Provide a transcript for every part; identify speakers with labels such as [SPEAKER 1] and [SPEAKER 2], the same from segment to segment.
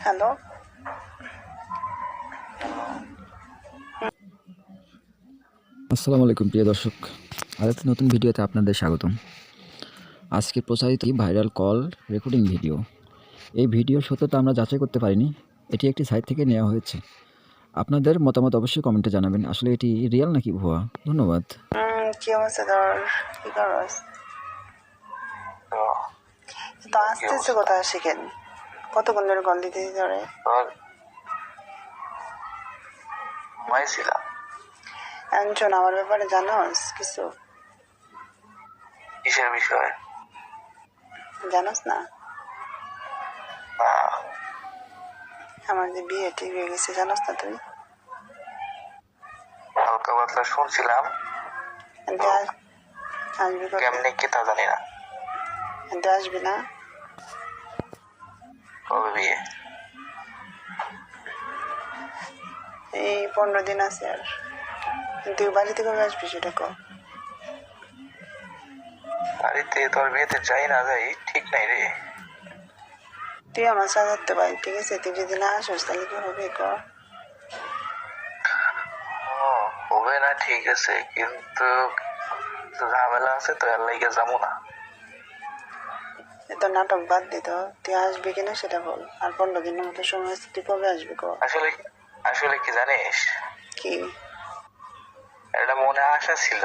[SPEAKER 1] Hello.
[SPEAKER 2] আসসালামু আলাইকুম প্রিয় দর্শক, আরেকটি নতুন ভিডিওতে আপনাদের স্বাগতম। আজকে প্রচারিত ভাইরাল কল রেকর্ডিং ভিডিও। এই ভিডিওর সত্যতা আমরা যাচাই করতে পারিনি, এটি একটি সাইট থেকে নেওয়া হয়েছে। আপনাদের মতামত অবশ্যই কমেন্টে জানাবেন, আসলে এটি রিয়েল নাকি ভুয়া। ধন্যবাদ।
[SPEAKER 1] কি অবস্থা তোর? কি করস? তো আসতেছে কোথায় শিখেন? কতক্ষণ ধরে কল দিতেছি ধরে? একজন আমার ব্যাপারে জানোস কিছু?
[SPEAKER 3] কিসের বিষয়?
[SPEAKER 1] জানোস না? আমার যে বিয়ে ঠিক হয়ে গেছে, জানোস না তুই?
[SPEAKER 3] হালকা পাতলা শুনছিলাম,
[SPEAKER 1] আসবি
[SPEAKER 3] কেমনি কি তা জানি না।
[SPEAKER 1] আসবি না?
[SPEAKER 3] কবে বিয়ে?
[SPEAKER 1] এই 15 দিন আছে। আর তুই বাড়িতে কবে আসবি সেটা কর।
[SPEAKER 3] বাড়িতে তোর বিয়েতে যাই না যাই ঠিক নাই রে।
[SPEAKER 1] তুই আমার সাথে ভাই, ঠিক আছে? তুই যদি না আসিস তাহলে কি হবে কর?
[SPEAKER 3] হবে না ঠিক আছে, কিন্তু ঝামেলা আছে তো, এর লাইগে যাবো না।
[SPEAKER 1] এত নাটক বাদ দিত, তুই আসবি কিনা সেটা বল। আর 15 দিনের মতো সময় আছে, তুই কবে আসবি কর?
[SPEAKER 3] আসলে কি জানিস,
[SPEAKER 1] কি?
[SPEAKER 3] একটা মনে আশা ছিল,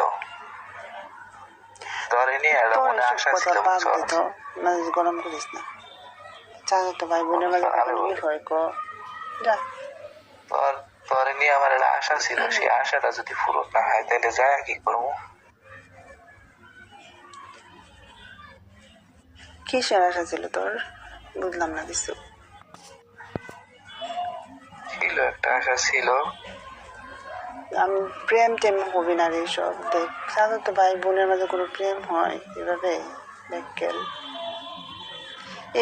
[SPEAKER 3] তোর নিয়ে একটা মনে আশা ছিল।
[SPEAKER 1] গরম করিস না। তো ভাই বোনের মাঝে হয় যা।
[SPEAKER 3] তোর নিয়ে আমার একটা আশা ছিল, সেই আশাটা যদি পূরণ না হয় তাহলে যায় কি করবো?
[SPEAKER 1] কিসের আশা ছিল তোর? বুঝলাম না কিছু।
[SPEAKER 3] ছিল একটা আশা ছিল।
[SPEAKER 1] আমি প্রেম টেম হবি না রে সব। দেখ, তো ভাই বোনের মাঝে কোনো প্রেম হয় এভাবে? দেখেন,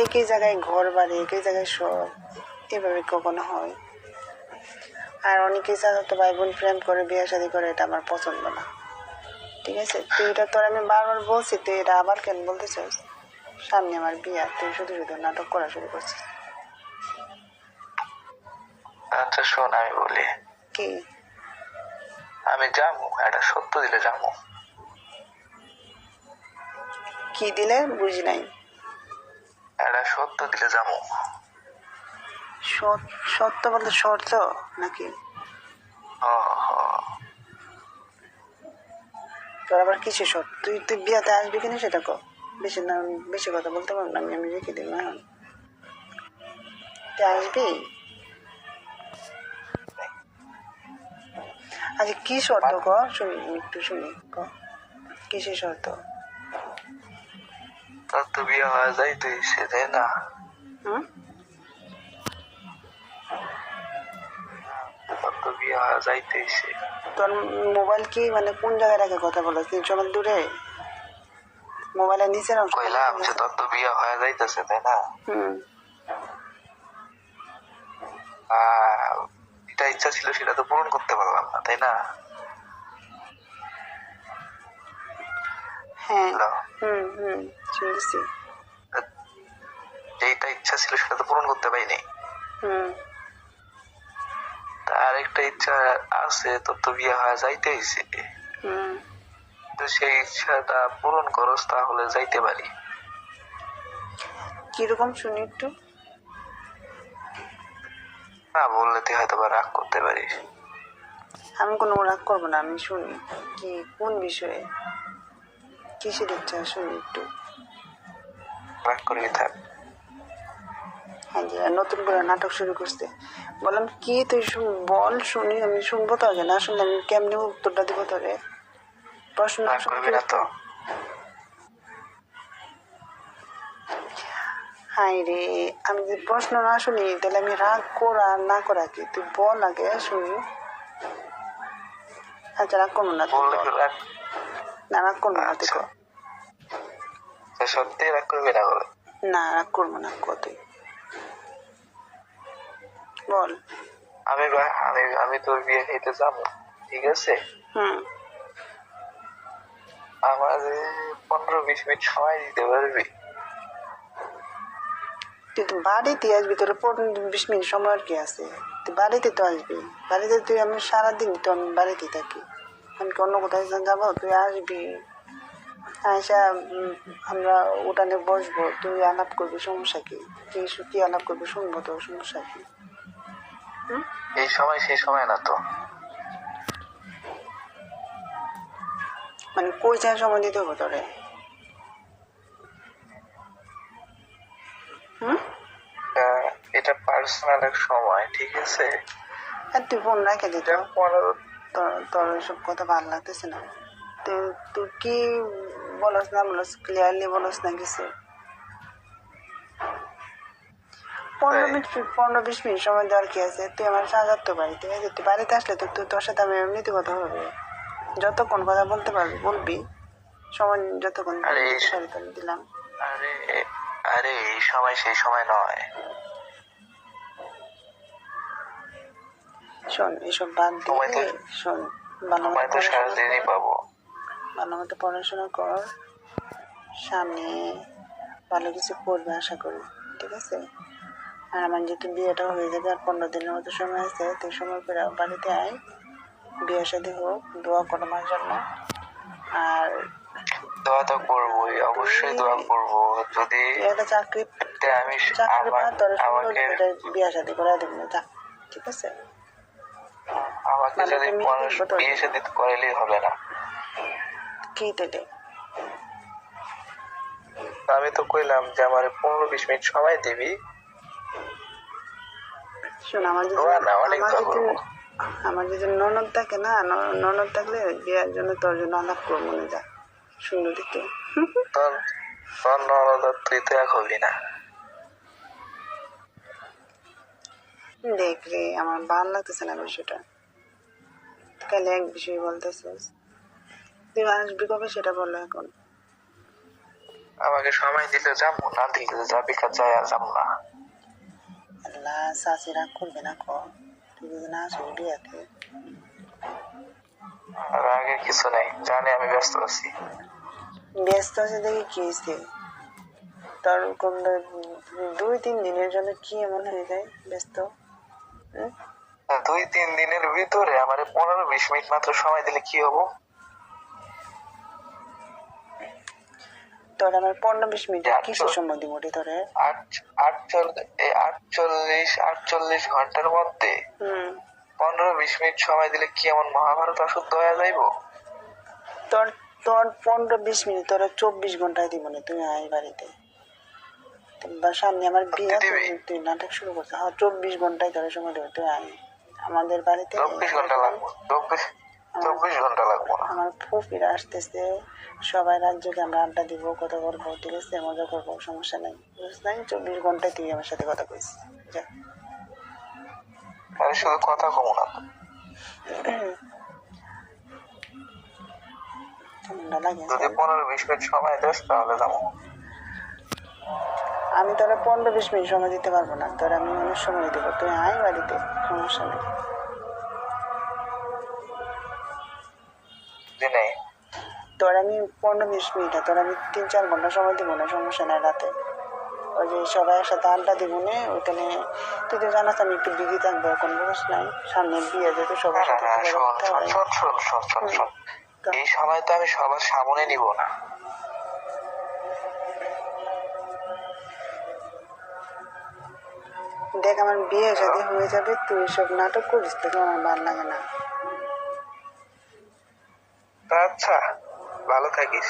[SPEAKER 1] একই জায়গায় ঘর বাড়ি, একই জায়গায় সব, এভাবে কখনো হয়? আর অনেকেই তো ভাই বোন প্রেম করে বিয়ে শাদী করে, এটা আমার পছন্দ না। ঠিক আছে, তুই এটা তোর আমি বারবার বলছি, তুই এটা আবার কেন বলতে চাস? সামনে আমার বিয়া, তুই শুধু শুধু নাটক করা শুরু করছিস।
[SPEAKER 3] আচ্ছা শোন, আমি বলি
[SPEAKER 1] কি?
[SPEAKER 3] আমি যাবো, একটা সত্য দিলে যাবো।
[SPEAKER 1] কি দিলে? বুঝি নাই।
[SPEAKER 3] একটা সত্য দিলে যাবো।
[SPEAKER 1] সত্য বলতে শর্ত নাকি? তোর আবার কিসে শর্ত? তুই বিয়াতে আসবি কিনা সেটা কর। বেশি কথা বলতে পারবো না, আমি রেখে দিব এখন। তুই আসবি? আচ্ছা, কি শর্ত কর শুনি, একটু শুনি। কিসের শর্ত?
[SPEAKER 3] তোর তো বিয়ে হয়ে যাইতেছে, তাই না? তোর তো বিয়ে হয়ে যাইতেছে।
[SPEAKER 1] তোর মোবাইল কি মানে কোন জায়গায় রাখে কথা বলো? 300 মিটার দূরে? মোবাইলের নিচে রাখ।
[SPEAKER 3] কইলাম যে তোর তো বিয়ে হয়ে যাইতেছে, তাই না? যেটা ইচ্ছা ছিল সেটা তো পূরণ করতে পারলাম না, তাই না?
[SPEAKER 1] হ্যাঁ, শুনতেছি।
[SPEAKER 3] যেটা ইচ্ছা ছিল সেটা তো পূরণ করতে পারিনি। আর একটা ইচ্ছা আছে, তোর তো বিয়ে হয়ে যাইতে হয়েছে, তো সেই ইচ্ছাটা পূরণ করস, তাহলে যাইতে পারি।
[SPEAKER 1] কিরকম শুনি একটু?
[SPEAKER 3] না বললে তুই হয়তো বা রাগ করতে পারিস।
[SPEAKER 1] আমি কোনো রাগ করবো না, আমি শুনি। কি, কোন বিষয়ে, কিসের ইচ্ছা শুনি একটু।
[SPEAKER 3] রাগ করবি থাক।
[SPEAKER 1] হ্যাঁ, যে নতুন করে নাটক শুরু করছে। বললাম কি, তুই বল শুনি, আমি শুনবো তো। আগে না শুনলে আমি কেমনি উত্তরটা দিব তোরে? প্রশ্ন
[SPEAKER 3] করবি না তো?
[SPEAKER 1] হাই রে, আমি যদি প্রশ্ন না শুনি তাহলে আমি রাগ করা না করা কি? তুই বল আগে শুনি। আচ্ছা, রাগ করবো না। না, রাগ করবো না। তুই
[SPEAKER 3] সত্যি রাগ করবি না? বলে
[SPEAKER 1] না, রাগ করবো না। তুই বল।
[SPEAKER 3] আমি তোর বিয়ে খেতে যাবো, ঠিক আছে? আমার 15-20 মিনিট সময় দিতে পারবি?
[SPEAKER 1] তুই তো বাড়িতে আসবি, তোর 15-20 মিনিট সময় আর কি আছে, তুই বাড়িতে তো আসবি। বাড়িতে তুই, আমি সারাদিন তো আমি বাড়িতে থাকি, আমি কি অন্য কোথায় যাবো? তুই আসবি, আয়সা আমরা উঠানে বসবো, তুই আলাপ করবি, সমস্যা কি? তুই কি আলাপ করবি, শুনবো, তো সমস্যা কি?
[SPEAKER 3] এই সময় সেই সময় না তো।
[SPEAKER 1] মানে কই চায় সময় দিতে হবে তোরে?
[SPEAKER 3] এটা পার্সোনাল এক সময়, ঠিক আছে?
[SPEAKER 1] আর তুই ফোন রেখে দিত,
[SPEAKER 3] এটা 15
[SPEAKER 1] তোর এসব কথা ভালো লাগতেছে না। তুই তুই কি বলস না বলস, ক্লিয়ারলি বলস না কিছু। 15-20 মিনিট সময় দেওয়ার কি আছে? তুই আমার সাজার তো বাড়িতে, তুই বাড়িতে আসলে তো তুই, তোর সাথে আমি এমনিতে কথা হবে, যতক্ষণ কথা বলতে পারবি বলবি, সময় যতক্ষণ দিলাম।
[SPEAKER 3] আরে আরে এই সময় সেই সময় নয়।
[SPEAKER 1] শোন, এসব বাদ দিয়ে শোন, ভালো
[SPEAKER 3] সময় তো সারাদিনই পাবো।
[SPEAKER 1] মতো পড়াশোনা কর, সামনে ভালো কিছু করবে আশা করি, ঠিক আছে? আর আমার যেহেতু বিয়েটা হয়ে যাবে, আর 15 দিনের মতো সময় আছে, তুই সময় করে বাড়িতে আয়, বিয়ে শাদী হোক, দোয়া করো আমার জন্য। আর
[SPEAKER 3] দোয়া তো করবোই, অবশ্যই দোয়া করবো। যদি
[SPEAKER 1] একটা চাকরি
[SPEAKER 3] আমি
[SPEAKER 1] পাওয়া, তোর
[SPEAKER 3] আমাকে
[SPEAKER 1] বিয়ে শাদী করে দেবো, যা, ঠিক আছে?
[SPEAKER 3] আমাকে যদি বিয়ে শাদী করাইলেই হবে না।
[SPEAKER 1] কি দিলে?
[SPEAKER 3] আমি তো কইলাম যে আমার 15-20 মিনিট সময় দিবি।
[SPEAKER 1] শোন, আমার যদি ননদ থাকে না, ননদ থাকলে বিয়ের জন্য তোর জন্য আলাপ করবো, মনে যা সুন্দর দেখে।
[SPEAKER 3] তোর ননদ তুই তো এক হবি না।
[SPEAKER 1] দেখ রে, আমার ভালো লাগতেছে না বিষয়টা, তাহলে এক বিষয় বলতেছিস, তুই আসবি কবে সেটা বললো এখন।
[SPEAKER 3] আমাকে সময় দিলে যাবো, না দিলে যাবি, যায় আর যাবো না।
[SPEAKER 1] আল্লাহ, শাশি রাগ করবে না, কর, তুই যদি না আসবি বিয়াতে।
[SPEAKER 3] আর আগের কিছু নেই, জানি আমি ব্যস্ত আছি।
[SPEAKER 1] ব্যস্ত আছে দেখে কি হয়েছে? তোর কোন 2-3 দিনের জন্য কি এমন হয়ে যায় ব্যস্ত?
[SPEAKER 3] 2-3 দিনের ভিতরে আমার 15-20 মিনিট মাত্র সময় দিলে কি হবো?
[SPEAKER 1] তোর আমার 15-20 মিনিট কিসের সময় দিব রে তোরে?
[SPEAKER 3] 48 ঘন্টার মধ্যে 15-20 মিনিট সময় দিলে কি এমন মহাভারত অশুদ্ধ হয়ে যাইব?
[SPEAKER 1] তোর তোর 15-20 মিনিট, তোর 24 ঘন্টায় দিব না, তুই আয় বাড়িতে, সামনে আমার বিয়ে, তুই নাটক শুরু করছিস। 24 ঘন্টায় তোর সময় দেবো, তুই আয় আমাদের বাড়িতে।
[SPEAKER 3] 24 ঘন্টা লাগবে, 24 ঘন্টা লাগবো না।
[SPEAKER 1] আমার ফুফিরা আসতেছে, সবাই রাজ্যকে আমরা আড্ডা দিব, কথা বলবো, ঠিক আছে, মজা করবো, সমস্যা নেই, বুঝলেন? 24 ঘন্টায় তুই আমার সাথে কথা কইস, যা।
[SPEAKER 3] আরে শুধু কথা কমো না,
[SPEAKER 1] ঠান্ডা লাগে।
[SPEAKER 3] যদি 15-20 মিনিট সময় দেস তাহলে যাবো।
[SPEAKER 1] আমি তোরা 15-20 মিনিট সময় দিতে পারবো না, তোর আমি অনেক সময় দেবো, তুই আয় বাড়িতে, সমস্যা নেই। তোর আমি 15-20 মিনিট, তোর আমি 3-4 ঘন্টা সময় দিব না, সমস্যা নেই। রাতে ওই যে সবাই একসাথে আড্ডা দিব না ওইখানে, তুই তো জানাস আমি একটু বিজি থাকবো, এখন বুঝছ নাই, সামনে বিয়ে যেতে সবার সাথে
[SPEAKER 3] এই সময় তো আমি সবার সামনে নিব না।
[SPEAKER 1] দেখ, আমার বিয়ে যদি হয়ে যাবে, তুই সব নাটক করিস, তোকে আমার ভালো লাগে না।
[SPEAKER 3] আচ্ছা, ভালো থাকিস।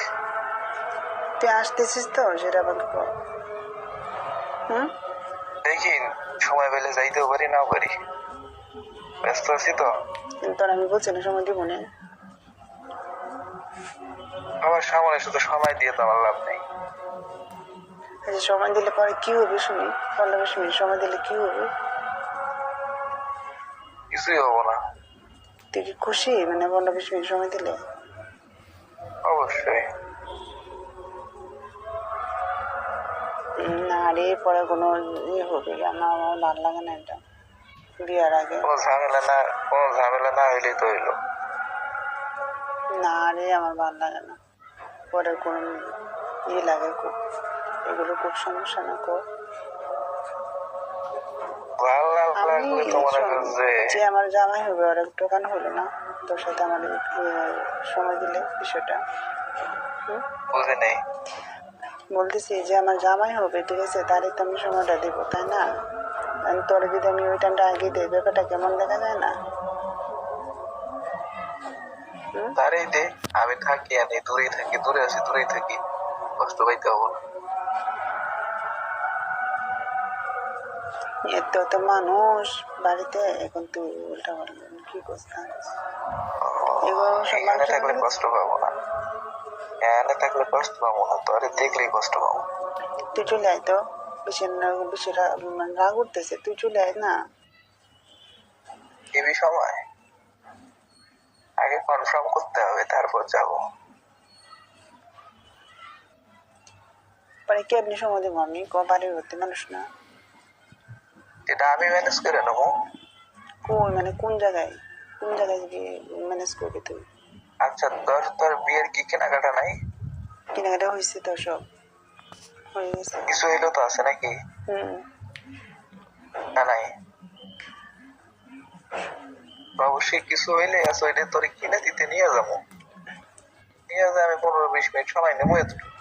[SPEAKER 1] তুই আসতেছিস তো, সেটা আবার কর।
[SPEAKER 3] দেখি সময় পেলে যাইতেও পারি, নাও পারি, ব্যস্ত আছি তো।
[SPEAKER 1] তোর আমি বলছি না সময় দিব না,
[SPEAKER 3] আমার সামনে শুধু সময় দিয়ে তো আমার লাভ নেই।
[SPEAKER 1] সময় দিলে পরে কি হবে শুনি? 15-20 মিনিট সময় দিলে কি হবে?
[SPEAKER 3] কিছুই হবো না।
[SPEAKER 1] তুই কি খুশি, মানে 15-20 মিনিট সময় দিলে?
[SPEAKER 3] অবশ্যই
[SPEAKER 1] না রে, পরে কোনো হবে, আমার ভালো লাগে না এটা, বিয়ার আগে।
[SPEAKER 3] কোনো ঝামেলা না হইলেই তো হইলো।
[SPEAKER 1] না রে, আমার ভালো লাগে না, পরে কোনো লাগে খুব, এগুলো খুব সমস্যা না কর।
[SPEAKER 3] না করলে তো মনে কর যে
[SPEAKER 1] যে আমার জামাই হবে আর একটু কান হলো না তোর সাথে আমার সময় দিলে বিষয়টা
[SPEAKER 3] বুঝে নেই।
[SPEAKER 1] বলতেছি যে আমার জামাই হবে, ঠিক আছে, তারই তো আমি সময়টা দিব, তাই না? তোর যদি আমি ওই টাইমটা আগে দিই, ব্যাপারটা কেমন দেখা যায় না?
[SPEAKER 3] তারই দে, আমি থাকি আনি দূরেই থাকি, দূরে আছি দূরেই থাকি, কষ্ট পাইতে হবো না।
[SPEAKER 1] এত তো মানুষ বাড়িতে, এখন তুই উল্টা বললেন কি করতাম? এগুলো সব
[SPEAKER 3] এখানে
[SPEAKER 1] মানুষের
[SPEAKER 3] থাকলে কষ্ট পাবো না, এখানে থাকলে কষ্ট পাবো না, তোরে দেখলেই কষ্ট পাবো।
[SPEAKER 1] তুই চলে আয় তো, বেশি বেশি রাগ উঠতেছে, তুই চলে আয় না।
[SPEAKER 3] এই সময় আগে কনফার্ম করতে হবে, তারপর যাবো।
[SPEAKER 1] পরে কি আপনি সময় দেবো আমি? বাড়ির ভর্তি মানুষ না।
[SPEAKER 3] এটা আমি ম্যানেজ করে নেবো।
[SPEAKER 1] কই মানে কোন জায়গায় গিয়ে ম্যানেজ করবি তুই?
[SPEAKER 3] আচ্ছা, তোর বিয়ের কি কেনাকাটা নাই?
[SPEAKER 1] কেনাকাটা হয়েছে তো, সব হয়ে গেছে।
[SPEAKER 3] কিছু হইলো তো আছে নাকি? না নাই, অবশ্যই কিছু হইলে আছে, ওইটা তোর কিনে দিতে নিয়ে যাবো। নিয়ে যা, আমি 15-20 মিনিট সময় নেবো, এতটুকু।